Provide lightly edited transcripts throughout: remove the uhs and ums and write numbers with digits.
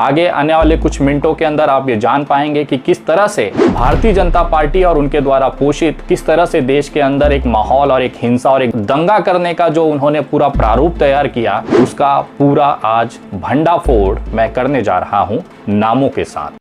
आगे आने वाले कुछ मिनटों के अंदर आप ये जान पाएंगे कि किस तरह से भारतीय जनता पार्टी और उनके द्वारा पोषित किस तरह से देश के अंदर एक माहौल और एक हिंसा और एक दंगा करने का जो उन्होंने पूरा प्रारूप तैयार किया, उसका पूरा आज भंडाफोड़ मैं करने जा रहा हूं नामों के साथ।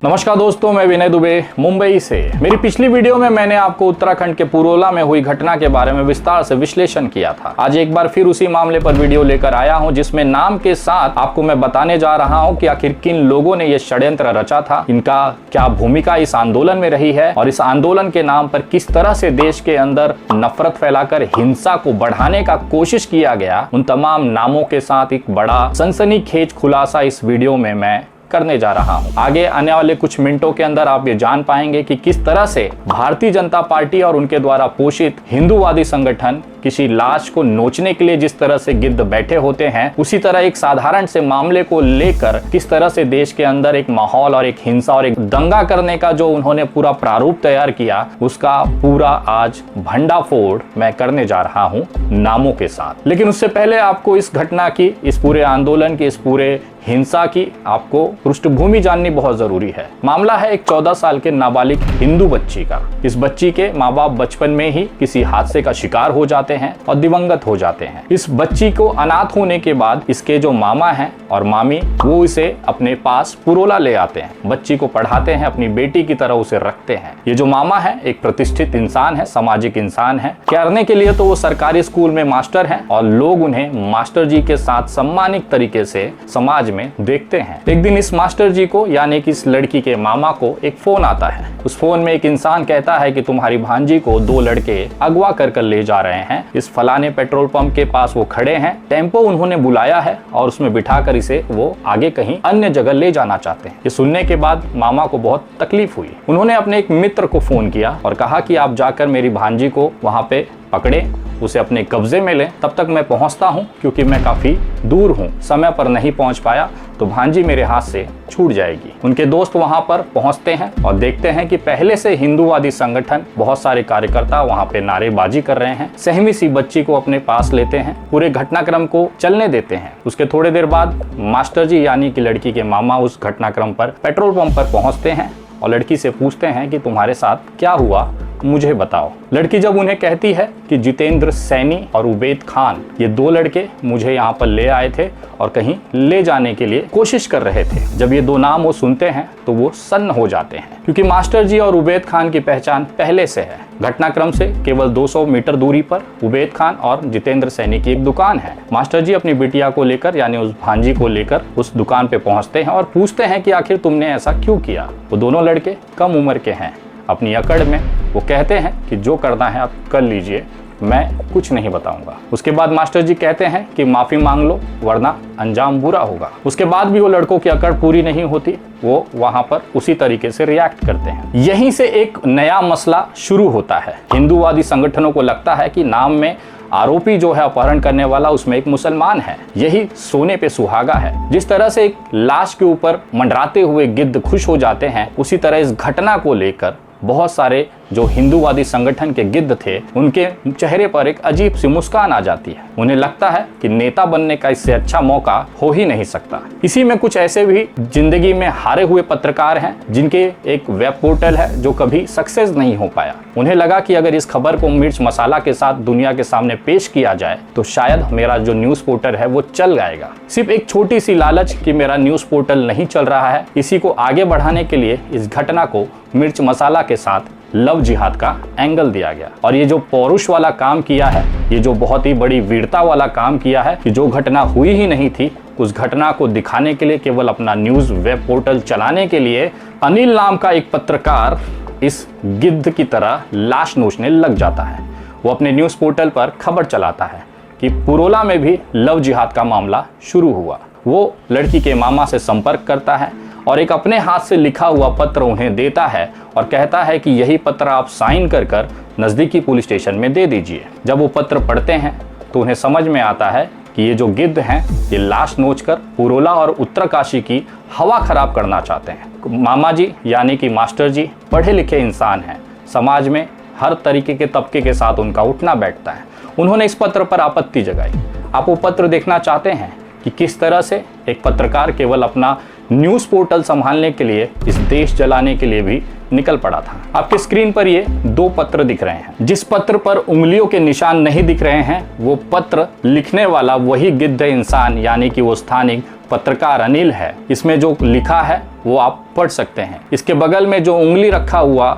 नमस्कार दोस्तों, मैं विनय दुबे मुंबई से। मेरी पिछली वीडियो में मैंने आपको उत्तराखंड के पुरोला में हुई घटना के बारे में विस्तार से विश्लेषण किया था। आज एक बार फिर उसी मामले पर वीडियो लेकर आया हूं, जिसमें नाम के साथ आपको मैं बताने जा रहा हूं कि आखिर किन लोगों ने यह षड्यंत्र रचा था, इनका क्या भूमिका इस आंदोलन में रही है और इस आंदोलन के नाम पर किस तरह से देश के अंदर नफरत फैलाकर हिंसा को बढ़ाने का कोशिश किया गया। उन तमाम नामों के साथ एक बड़ा सनसनीखेज खुलासा इस वीडियो में मैं करने जा रहा हूं। आगे आने वाले कुछ मिनटों के अंदर आप ये जान पाएंगे कि किस तरह से भारतीय जनता पार्टी और उनके द्वारा पोषित हिंदूवादी संगठन किसी लाश को नोचने के लिए जिस तरह से गिद्ध बैठे होते हैं, उसी तरह एक साधारण से मामले को लेकर किस तरह से देश के अंदर एक माहौल और एक हिंसा और एक दंगा करने का जो उन्होंने पूरा प्रारूप तैयार किया, उसका पूरा आज भंडाफोड़ मैं करने जा रहा हूं नामों के साथ। लेकिन उससे पहले आपको इस घटना की, इस पूरे आंदोलन की, इस पूरे हिंसा की आपको पृष्ठभूमि जाननी बहुत जरूरी है। मामला है एक 14 साल के नाबालिग हिंदू बच्ची का। इस बच्ची के माँ बाप बचपन में ही किसी हादसे का शिकार हो जाते हैं और दिवंगत हो जाते हैं। इस बच्ची को अनाथ होने के बाद इसके जो मामा हैं और मामी, वो इसे अपने पास पुरोला ले आते हैं, बच्ची को पढ़ाते हैं, अपनी बेटी की तरह उसे रखते हैं। ये जो मामा है एक प्रतिष्ठित इंसान है, सामाजिक इंसान है। करने के लिए तो वो सरकारी स्कूल में मास्टर हैं और लोग उन्हें मास्टर जी के साथ सम्मानित तरीके से समाज में देखते हैं। एक दिन इस मास्टर जी को, यानी कि इस लड़की के मामा को एक फोन आता है। उस फोन में एक इंसान कहता है कि तुम्हारी भांजी को 2 लड़के अगवा कर ले जा रहे हैं, इस फलाने पेट्रोल पंप के पास वो खड़े हैं, टेम्पो उन्होंने बुलाया है और उसमें बिठाकर इसे वो आगे कहीं अन्य जगह ले जाना चाहते हैं। ये सुनने के बाद मामा को बहुत तकलीफ हुई। उन्होंने अपने एक मित्र को फोन किया और कहा कि आप जाकर मेरी भांजी को वहां पे पकड़े, उसे अपने कब्जे में लें, तब तक मैं पहुंचता हूं, क्योंकि मैं काफी दूर हूं, समय पर नहीं पहुंच पाया तो भांजी मेरे हाथ से छूट जाएगी। उनके दोस्त वहां पर पहुंचते हैं और देखते हैं कि पहले से हिंदूवादी संगठन, बहुत सारे कार्यकर्ता वहां पे नारेबाजी कर रहे हैं। सहमी सी बच्ची को अपने पास लेते हैं, पूरे घटनाक्रम को चलने देते हैं। उसके थोड़ी देर बाद मास्टर जी यानी कि लड़की के मामा उस घटनाक्रम पर पेट्रोल पंप पर पहुंचते हैं और लड़की से पूछते हैं कि तुम्हारे साथ क्या हुआ, मुझे बताओ। लड़की जब उन्हें कहती है कि जितेंद्र सैनी और उबैद खान, ये 2 लड़के मुझे यहाँ पर ले आए थे और कहीं ले जाने के लिए कोशिश कर रहे थे। जब ये 2 नाम वो सुनते हैं तो वो सन्न हो जाते हैं, क्योंकि मास्टर जी और उबैद खान की पहचान पहले से है। घटनाक्रम से केवल 200 मीटर दूरी पर उबैद खान और जितेंद्र सैनी की एक दुकान है। मास्टर जी अपनी बिटिया को लेकर, यानी उस भांजी को लेकर उस दुकान पे पहुंचते हैं और पूछते हैं कि आखिर तुमने ऐसा क्यों किया। वो दोनों लड़के कम उम्र के हैं। अपनी अकड़ में वो कहते हैं कि जो करना है आप कर लीजिए, मैं कुछ नहीं बताऊंगा। उसके बाद मास्टर जी कहते हैं कि माफी मांग लो वरना अंजाम बुरा होगा। उसके बाद भी वो लड़कों की अकड़ पूरी नहीं होती, वो वहां पर उसी तरीके से रिएक्ट करते हैं। यहीं से एक नया मसला शुरू होता है। हिंदूवादी संगठनों को लगता है कि नाम में आरोपी जो है अपहरण करने वाला, उसमें एक मुसलमान है। यही सोने पे सुहागा है। जिस तरह से एक लाश के ऊपर मंडराते हुए गिद्ध खुश हो जाते हैं, उसी तरह इस घटना को लेकर बहुत सारे जो हिंदूवादी संगठन के गिद्ध थे, उनके चेहरे पर एक अजीब सी मुस्कान आ जाती है। उन्हें लगता है कि नेता बनने का इससे अच्छा मौका हो ही नहीं सकता। इसी में कुछ ऐसे भी जिंदगी में हारे हुए पत्रकार हैं, जिनके एक वेब पोर्टल है जो कभी सक्सेस नहीं हो पाया। उन्हें लगा कि अगर इस खबर को मिर्च मसाला के साथ दुनिया के सामने पेश किया जाए तो शायद मेरा जो न्यूज पोर्टल है वो चल जाएगा। सिर्फ एक छोटी सी लालच कि मेरा न्यूज पोर्टल नहीं चल रहा है, इसी को आगे बढ़ाने के लिए इस घटना को मिर्च मसाला के साथ लव जिहाद का एंगल दिया गया। और ये जो पौरुष वाला काम किया है, ये जो बहुत ही बड़ी वीरता वाला काम किया है कि जो घटना हुई ही नहीं थी, उस घटना को दिखाने के लिए केवल अपना न्यूज वेब पोर्टल चलाने के लिए अनिल नाम का एक पत्रकार इस गिद्ध की तरह लाश नोचने लग जाता है। वो अपने न्यूज पोर्टल पर खबर चलाता है कि पुरोला में भी लव जिहाद का मामला शुरू हुआ। वो लड़की के मामा से संपर्क करता है और एक अपने हाथ से लिखा हुआ पत्र उन्हें देता है और कहता है कि यही पत्र आप साइन कर नज़दीकी पुलिस स्टेशन में दे दीजिए। जब वो पत्र पढ़ते हैं तो उन्हें समझ में आता है कि ये जो गिद्ध हैं ये लाश नोचकर पुरोला और उत्तरकाशी की हवा खराब करना चाहते हैं। मामा जी यानी कि मास्टर जी पढ़े लिखे इंसान हैं, समाज में हर तरीके के तबके के साथ उनका उठना बैठता है। उन्होंने इस पत्र पर आपत्ति जगाई। आप वो पत्र देखना चाहते हैं कि किस तरह से एक पत्रकार केवल अपना न्यूज़ पोर्टल संभालने के लिए इस देश जलाने के लिए भी निकल पड़ा था। आपके स्क्रीन पर ये 2 पत्र दिख रहे हैं। जिस पत्र पर उंगलियों के निशान नहीं दिख रहे हैं वो पत्र लिखने वाला वही गिद्ध इंसान यानी कि वो स्थानिक पत्रकार अनिल है। इसमें जो लिखा है वो आप पढ़ सकते हैं। इसके बगल में जो उंगली रखा हुआ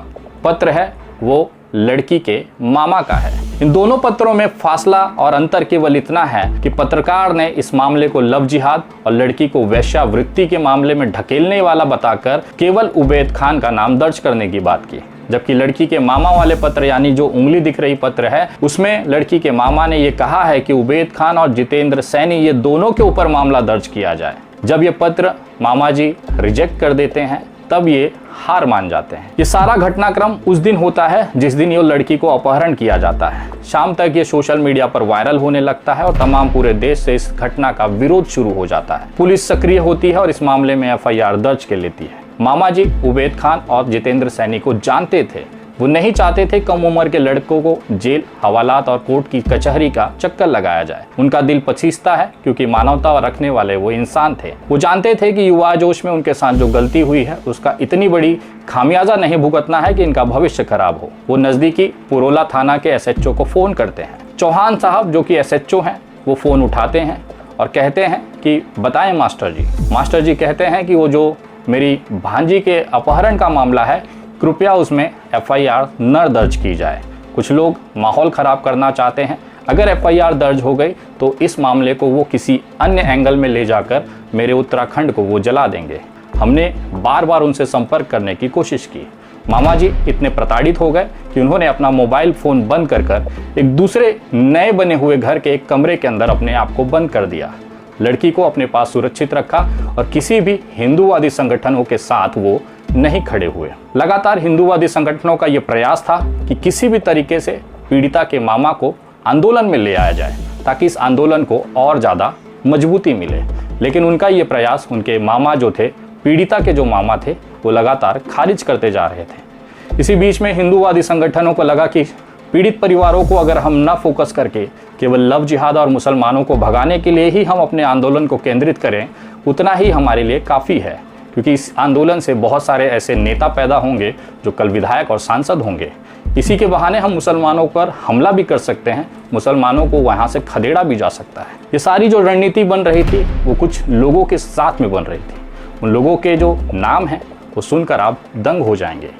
पत्र है वो लड़की के मामा का है। इन दोनों पत्रों में फासला और अंतर केवल इतना है कि पत्रकार ने इस मामले को लव जिहाद और लड़की को वेश्यावृत्ति के मामले में ढकेलने वाला बताकर केवल उबैद खान का नाम दर्ज करने की बात की, जबकि लड़की के मामा वाले पत्र यानी जो उंगली दिख रही पत्र है उसमें लड़की के मामा ने ये कहा है कि उबैद खान और जितेंद्र सैनी ये दोनों के ऊपर मामला दर्ज किया जाए। जब ये पत्र मामा जी रिजेक्ट कर देते हैं तब ये हार मान जाते हैं। ये सारा घटनाक्रम उस दिन होता है जिस दिन ये लड़की को अपहरण किया जाता है। शाम तक ये सोशल मीडिया पर वायरल होने लगता है और तमाम पूरे देश से इस घटना का विरोध शुरू हो जाता है। पुलिस सक्रिय होती है और इस मामले में FIR दर्ज कर लेती है। मामा जी उबैद खान और जितेंद्र सैनी को जानते थे। वो नहीं चाहते थे कम उम्र के लड़कों को जेल, हवालात और कोर्ट की कचहरी का चक्कर लगाया जाए। उनका दिल पछीसता है क्योंकि मानवता रखने वाले वो इंसान थे। वो जानते थे कि युवा जोश में उनके साथ जो गलती हुई है उसका इतनी बड़ी खामियाजा नहीं भुगतना है कि इनका भविष्य खराब हो। वो नजदीकी पुरोला थाना के SHO को फोन करते हैं। चौहान साहब जो कि SHO हैं वो फोन उठाते हैं और कहते हैं कि बताएं मास्टर जी। मास्टर जी कहते हैं कि वो जो मेरी भांजी के अपहरण का मामला है कृपया उसमें FIR न दर्ज की जाए। कुछ लोग माहौल ख़राब करना चाहते हैं। अगर FIR दर्ज हो गई तो इस मामले को वो किसी अन्य एंगल में ले जाकर मेरे उत्तराखंड को वो जला देंगे। हमने बार बार उनसे संपर्क करने की कोशिश की। मामा जी इतने प्रताड़ित हो गए कि उन्होंने अपना मोबाइल फ़ोन बंद कर एक दूसरे नए बने हुए घर के एक कमरे के अंदर अपने आप को बंद कर दिया। लड़की को अपने पास सुरक्षित रखा और किसी भी हिंदूवादी संगठनों के साथ वो नहीं खड़े हुए। लगातार हिंदूवादी संगठनों का यह प्रयास था कि किसी भी तरीके से पीड़िता के मामा को आंदोलन में ले आया जाए ताकि इस आंदोलन को और ज़्यादा मजबूती मिले, लेकिन उनका ये प्रयास उनके मामा जो थे, पीड़िता के जो मामा थे, वो लगातार खारिज करते जा रहे थे। इसी बीच में हिंदूवादी संगठनों को लगा कि पीड़ित परिवारों को अगर हम न फोकस करके केवल लव जिहाद और मुसलमानों को भगाने के लिए ही हम अपने आंदोलन को केंद्रित करें उतना ही हमारे लिए काफ़ी है, क्योंकि इस आंदोलन से बहुत सारे ऐसे नेता पैदा होंगे जो कल विधायक और सांसद होंगे। इसी के बहाने हम मुसलमानों पर हमला भी कर सकते हैं, मुसलमानों को वहाँ से खदेड़ा भी जा सकता है। ये सारी जो रणनीति बन रही थी वो कुछ लोगों के साथ में बन रही थी। उन लोगों के जो नाम हैं वो सुनकर आप दंग हो जाएंगे।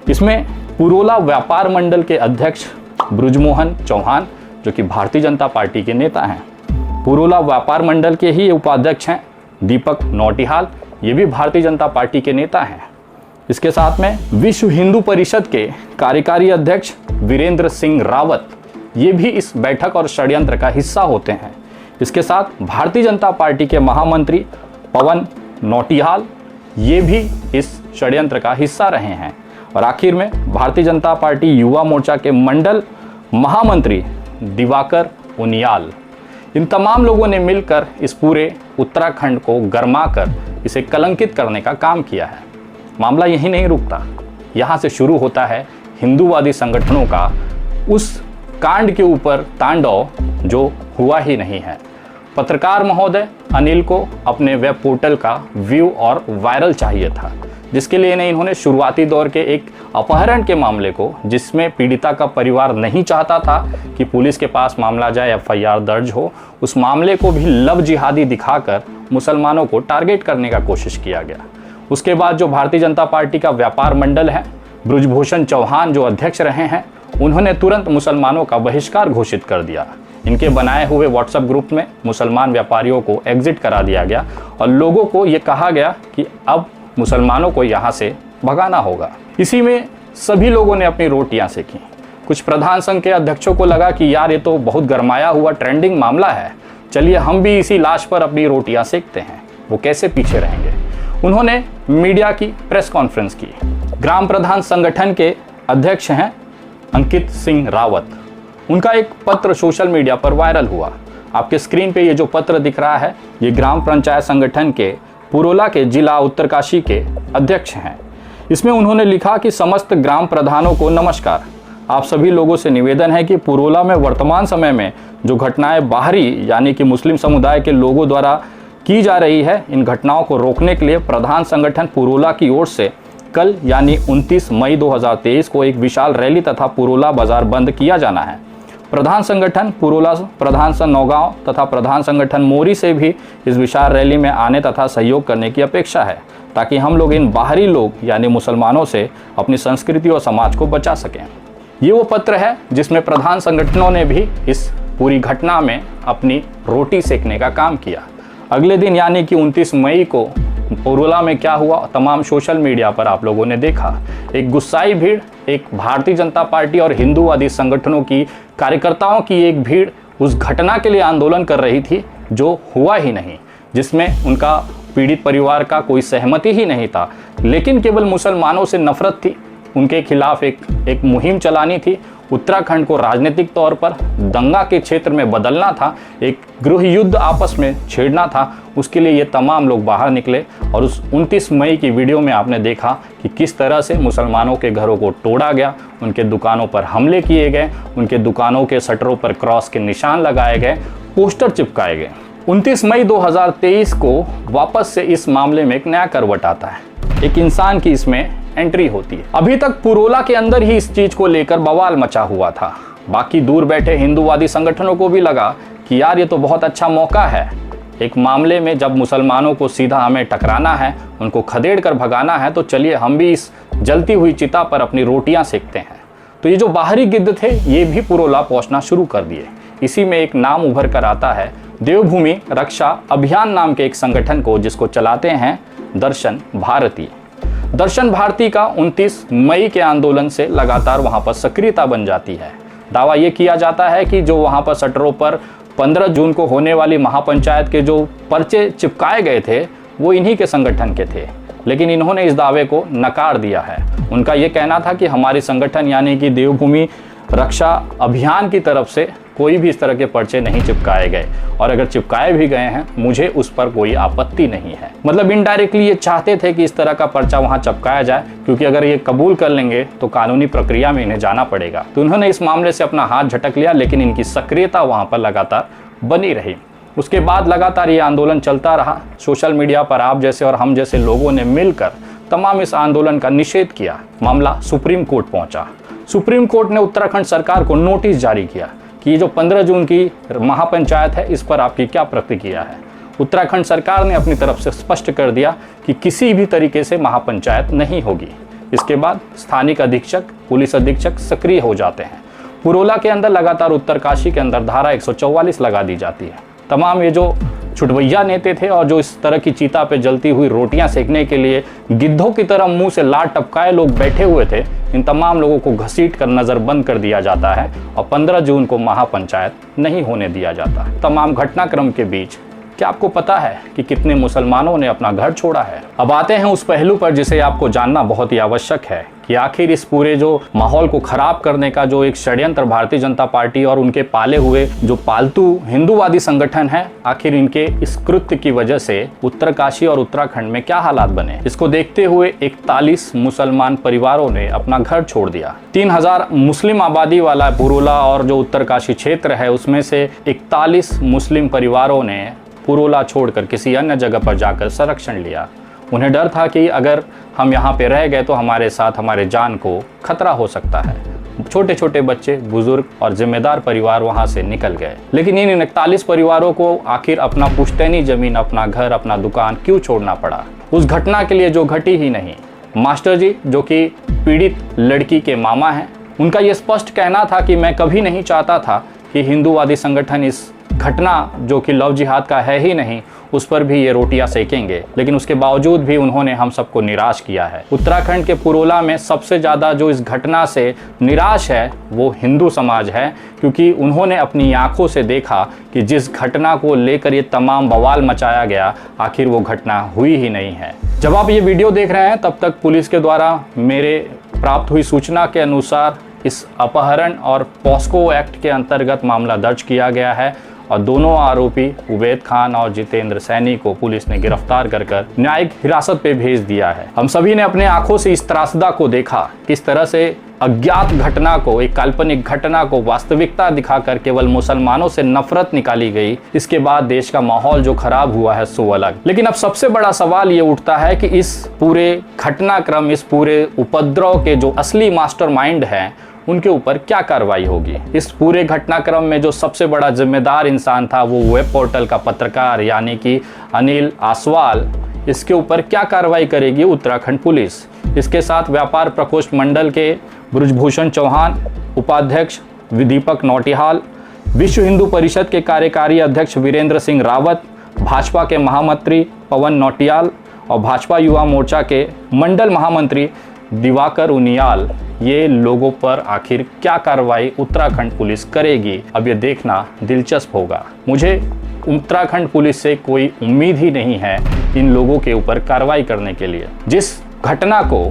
इसमें पुरोला व्यापार मंडल के अध्यक्ष ब्रुजमोहन चौहान जो कि भारतीय जनता पार्टी के नेता हैं, पुरोला व्यापार मंडल के ही उपाध्यक्ष हैं दीपक नौटियाल, ये भी भारतीय जनता पार्टी के नेता हैं। इसके साथ में विश्व हिंदू परिषद के कार्यकारी अध्यक्ष वीरेंद्र सिंह रावत, ये भी इस बैठक और षड्यंत्र का हिस्सा होते हैं। इसके साथ भारतीय जनता पार्टी के महामंत्री पवन नौटियाल, ये भी इस षड्यंत्र का हिस्सा रहे हैं। और आखिर में भारतीय जनता पार्टी युवा मोर्चा के मंडल महामंत्री दिवाकर उनियाल, इन तमाम लोगों ने मिलकर इस पूरे उत्तराखंड को गरमाकर इसे कलंकित करने का काम किया है। मामला यही नहीं रुकता, यहाँ से शुरू होता है हिंदूवादी संगठनों का उस कांड के ऊपर तांडव जो हुआ ही नहीं है। पत्रकार महोदय अनिल को अपने वेब पोर्टल का व्यू और वायरल चाहिए था, जिसके लिए इन्होंने शुरुआती दौर के एक अपहरण के मामले को, जिसमें पीड़िता का परिवार नहीं चाहता था कि पुलिस के पास मामला जाए, FIR दर्ज हो, उस मामले को भी लव जिहादी दिखाकर मुसलमानों को टारगेट करने का कोशिश किया गया। उसके बाद जो भारतीय जनता पार्टी का व्यापार मंडल है, ब्रुजभूषण चौहान जो अध्यक्ष रहे हैं, उन्होंने तुरंत मुसलमानों का बहिष्कार घोषित कर दिया। इनके बनाए हुए व्हाट्सएप ग्रुप में मुसलमान व्यापारियों को एग्जिट करा दिया गया और लोगों को ये कहा गया कि अब मुसलमानों को यहाँ से भगाना होगा। इसी में सभी लोगों ने अपनी रोटियां सेकी। कुछ प्रधान संघ के अध्यक्षों को लगा कि यार ये तो बहुत गरमाया हुआ ट्रेंडिंग मामला है, चलिए हम भी इसी लाश पर अपनी रोटियां सेकते हैं, वो कैसे पीछे रहेंगे। उन्होंने मीडिया की प्रेस कॉन्फ्रेंस की। ग्राम प्रधान संगठन के अध्यक्ष हैं अंकित सिंह रावत, उनका एक पत्र सोशल मीडिया पर वायरल हुआ। आपके स्क्रीन पे ये जो पत्र दिख रहा है, ये ग्राम पंचायत संगठन के पुरोला के जिला उत्तरकाशी के अध्यक्ष हैं। इसमें उन्होंने लिखा कि समस्त ग्राम प्रधानों को नमस्कार। आप सभी लोगों से निवेदन है कि पुरोला में वर्तमान समय में जो घटनाएं बाहरी यानी कि मुस्लिम समुदाय के लोगों द्वारा की जा रही है, इन घटनाओं को रोकने के लिए प्रधान संगठन पुरोला की ओर से कल यानी 29 मई 2023 को एक विशाल रैली तथा पुरोला बाजार बंद किया जाना है। प्रधान संगठन पुरोला, प्रधान संघ नौगांव तथा प्रधान संगठन मोरी से भी इस विशाल रैली में आने तथा सहयोग करने की अपेक्षा है, ताकि हम लोग इन बाहरी लोग यानी मुसलमानों से अपनी संस्कृति और समाज को बचा सकें। ये वो पत्र है जिसमें प्रधान संगठनों ने भी इस पूरी घटना में अपनी रोटी सेकने का काम किया। अगले दिन यानी कि 29 मई को पुरोला में क्या हुआ तमाम सोशल मीडिया पर आप लोगों ने देखा। एक गुस्साई भीड़, एक भारतीय जनता पार्टी और हिंदूवादी संगठनों की कार्यकर्ताओं की एक भीड़ उस घटना के लिए आंदोलन कर रही थी जो हुआ ही नहीं, जिसमें उनका पीड़ित परिवार का कोई सहमति ही नहीं था, लेकिन केवल मुसलमानों से नफरत थी। उनके खिलाफ एक मुहिम चलानी थी। उत्तराखंड को राजनीतिक तौर पर दंगा के क्षेत्र में बदलना था, एक गृह युद्ध आपस में छेड़ना था। उसके लिए ये तमाम लोग बाहर निकले और उस 29 मई की वीडियो में आपने देखा कि किस तरह से मुसलमानों के घरों को तोड़ा गया, उनके दुकानों पर हमले किए गए, उनके दुकानों के शटरों पर क्रॉस के निशान लगाए गए, पोस्टर चिपकाए गए। 29 मई 2023 को वापस से इस मामले में एक नया करवट आता है, एक इंसान की इसमें एंट्री होती है। अभी तक पुरोला के अंदर ही इस चीज को लेकर बवाल मचा हुआ था। बाकी दूर बैठे हिंदूवादी संगठनों को भी लगा कि यार ये तो बहुत अच्छा मौका है, एक मामले में जब मुसलमानों को सीधा हमें टकराना है, उनको खदेड़ कर भगाना है, तो चलिए हम भी इस जलती हुई चिता पर अपनी रोटियां सेकते हैं। तो ये जो बाहरी गिद्ध थे ये भी पुरोला पहुंचना शुरू कर दिए। इसी में एक नाम उभर कर आता है देवभूमि रक्षा अभियान नाम के एक संगठन को, जिसको चलाते हैं दर्शन भारती। दर्शन भारती का 29 मई के आंदोलन से लगातार वहां पर सक्रियता बन जाती है। दावा ये किया जाता है कि जो वहां पर शटरों पर 15 जून को होने वाली महापंचायत के जो पर्चे चिपकाए गए थे वो इन्हीं के संगठन के थे, लेकिन इन्होंने इस दावे को नकार दिया है। उनका ये कहना था कि हमारी संगठन यानी कि देवभूमि रक्षा अभियान की तरफ से कोई भी इस तरह के पर्चे नहीं चिपकाए गए, और अगर चिपकाए भी गए हैं मुझे उस पर कोई आपत्ति नहीं है। मतलब इनडायरेक्टली ये चाहते थे कि इस तरह का पर्चा वहां चिपकाया जाए, क्योंकि अगर ये कबूल कर लेंगे तो कानूनी प्रक्रिया में इन्हें जाना पड़ेगा। तो उन्होंने इस मामले से अपना हाथ झटक लिया, लेकिन इनकी सक्रियता वहां पर लगातार बनी रही। उसके बाद लगातार ये आंदोलन चलता रहा। सोशल मीडिया पर आप जैसे और हम जैसे लोगों ने मिलकर तमाम इस आंदोलन का निषेध किया। मामला सुप्रीम कोर्ट पहुंचा। सुप्रीम कोर्ट ने उत्तराखंड सरकार को नोटिस जारी किया कि ये जो 15 जून की महापंचायत है इस पर आपकी क्या प्रतिक्रिया है। उत्तराखंड सरकार ने अपनी तरफ से स्पष्ट कर दिया कि किसी भी तरीके से महापंचायत नहीं होगी। इसके बाद स्थानिक अधीक्षक, पुलिस अधीक्षक सक्रिय हो जाते हैं। पुरोला के अंदर लगातार उत्तरकाशी के अंदर धारा 144 लगा दी जाती है। तमाम ये जो छुटवैया नेते थे और जो इस तरह की चीता पे जलती हुई रोटियां सेकने के लिए गिद्धों की तरह मुंह से लात टपकाए लोग बैठे हुए थे, इन तमाम लोगों को घसीट कर नज़रबंद कर दिया जाता है और 15 जून को महापंचायत नहीं होने दिया जाता। तमाम घटनाक्रम के बीच क्या आपको पता है कि कितने मुसलमानों ने अपना घर छोड़ा है? अब आते हैं उस पहलू पर जिसे आपको जानना बहुत ही आवश्यक है कि आखिर इस पूरे जो माहौल को खराब करने का जो एक षड्यंत्र भारतीय जनता पार्टी और उनके पाले हुए जो पालतू हिंदूवादी संगठन है, आखिर इनके इस कृत्य की वजह से उत्तरकाशी और उत्तराखंड में क्या हालात बने। इसको देखते हुए 41 मुसलमान परिवारों ने अपना घर छोड़ दिया। 3000 मुस्लिम आबादी वाला पुरोला और जो उत्तरकाशी क्षेत्र है उसमें से 41 मुस्लिम परिवारों ने पुरोला छोड़कर किसी अन्य जगह पर जाकर संरक्षण लिया। उन्हें डर था कि अगर हम यहाँ पे रह गए तो हमारे साथ हमारे जान को खतरा हो सकता है। छोटे छोटे बच्चे, बुजुर्ग और जिम्मेदार परिवार वहाँ से निकल गए। लेकिन इन 41 परिवारों को आखिर अपना पुश्तैनी जमीन, अपना घर, अपना दुकान क्यों छोड़ना पड़ा? उस घटना के लिए जो घटी ही नहीं। मास्टर जी जो कि पीड़ित लड़की के मामा हैं, उनका ये स्पष्ट कहना था कि मैं कभी नहीं चाहता था कि हिंदूवादी संगठन इस घटना जो कि लव जिहाद का है ही नहीं उस पर भी ये रोटियां सेकेंगे, लेकिन उसके बावजूद भी उन्होंने हम सबको निराश किया है। उत्तराखंड के पुरोला में सबसे ज़्यादा जो इस घटना से निराश है वो हिंदू समाज है, क्योंकि उन्होंने अपनी आंखों से देखा कि जिस घटना को लेकर ये तमाम बवाल मचाया गया आखिर वो घटना हुई ही नहीं है। जब आप ये वीडियो देख रहे हैं तब तक पुलिस के द्वारा मेरे प्राप्त हुई सूचना के अनुसार इस अपहरण और पॉस्को एक्ट के अंतर्गत मामला दर्ज किया गया है और दोनों आरोपी उबैद खान और जितेंद्र सैनी को पुलिस ने गिरफ्तार कर न्यायिक हिरासत पे भेज दिया है। हम सभी ने अपने आंखों से इस त्रासदा को देखा, किस तरह से अज्ञात घटना को, एक काल्पनिक घटना को वास्तविकता दिखाकर केवल मुसलमानों से नफरत निकाली गई। इसके बाद देश का माहौल जो खराब हुआ है सो अलग। लेकिन अब सबसे बड़ा सवाल ये उठता है कि इस पूरे घटनाक्रम, इस पूरे उपद्रव के जो असली मास्टरमाइंड हैं उनके ऊपर क्या कार्रवाई होगी। इस पूरे घटनाक्रम में जो सबसे बड़ा जिम्मेदार इंसान था वो वेब पोर्टल का पत्रकार यानी कि अनिल आसवाल, इसके ऊपर क्या कार्रवाई करेगी उत्तराखंड पुलिस। इसके साथ व्यापार प्रकोष्ठ मंडल के ब्रजभूषण चौहान, उपाध्यक्ष दीपक नौटियाल, विश्व हिंदू परिषद के कार्यकारी अध्यक्ष वीरेंद्र सिंह रावत, भाजपा के महामंत्री पवन नौटियाल और भाजपा युवा मोर्चा के मंडल महामंत्री दिवाकर उनियाल, ये लोगों पर आखिर क्या कार्रवाई उत्तराखंड पुलिस करेगी, अब ये देखना दिलचस्प होगा। मुझे उत्तराखंड पुलिस से कोई उम्मीद ही नहीं है इन लोगों के ऊपर कार्रवाई करने के लिए। जिस घटना को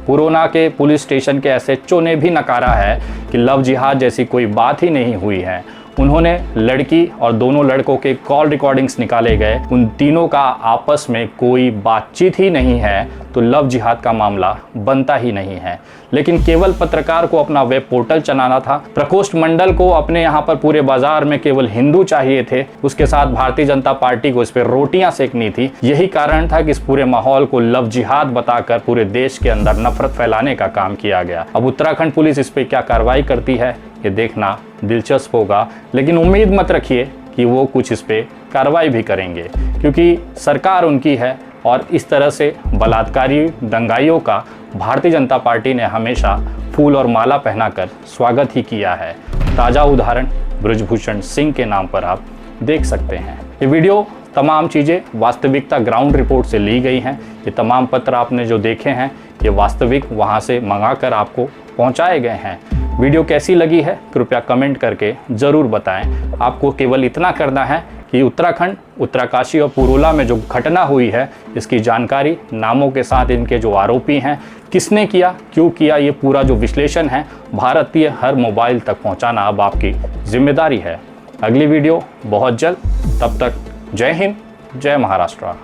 पुरोना के पुलिस स्टेशन के एसएचओ ने भी नकारा है कि लव जिहाद जैसी कोई बात ही नहीं हुई है, उन्होंने लड़की और दोनों लड़कों के कॉल रिकॉर्डिंग्स निकाले गए, उन तीनों का आपस में कोई बातचीत ही नहीं है, तो लव जिहाद का मामला बनता ही नहीं है। लेकिन केवल पत्रकार को अपना वेब पोर्टल चलाना था, प्रकोष्ठ मंडल को अपने यहाँ पर पूरे बाजार में केवल हिंदू चाहिए थे, उसके साथ भारतीय जनता पार्टी को इस पर रोटियां सेकनी थी। यही कारण था कि इस पूरे माहौल को लव जिहाद बताकर पूरे देश के अंदर नफरत फैलाने का काम किया गया। अब उत्तराखंड पुलिस इस पर क्या कार्रवाई करती है ये देखना दिलचस्प होगा, लेकिन उम्मीद मत रखिए कि वो कुछ इस पे कार्रवाई भी करेंगे, क्योंकि सरकार उनकी है और इस तरह से बलात्कारी दंगाइयों का भारतीय जनता पार्टी ने हमेशा फूल और माला पहनाकर स्वागत ही किया है। ताज़ा उदाहरण ब्रजभूषण सिंह के नाम पर आप देख सकते हैं। ये वीडियो तमाम चीज़ें वास्तविकता ग्राउंड रिपोर्ट से ली गई हैं। ये तमाम पत्र आपने जो देखे हैं ये वास्तविक वहाँ से मंगाकर आपको पहुँचाए गए हैं। वीडियो कैसी लगी है कृपया कमेंट करके ज़रूर बताएं। आपको केवल इतना करना है कि उत्तराखंड, उत्तरकाशी और पुरोला में जो घटना हुई है इसकी जानकारी, नामों के साथ इनके जो आरोपी हैं, किसने किया, क्यों किया, ये पूरा जो विश्लेषण है भारतीय हर मोबाइल तक पहुंचाना अब आपकी जिम्मेदारी है। अगली वीडियो बहुत जल्द, तब तक जय हिंद, जय महाराष्ट्र।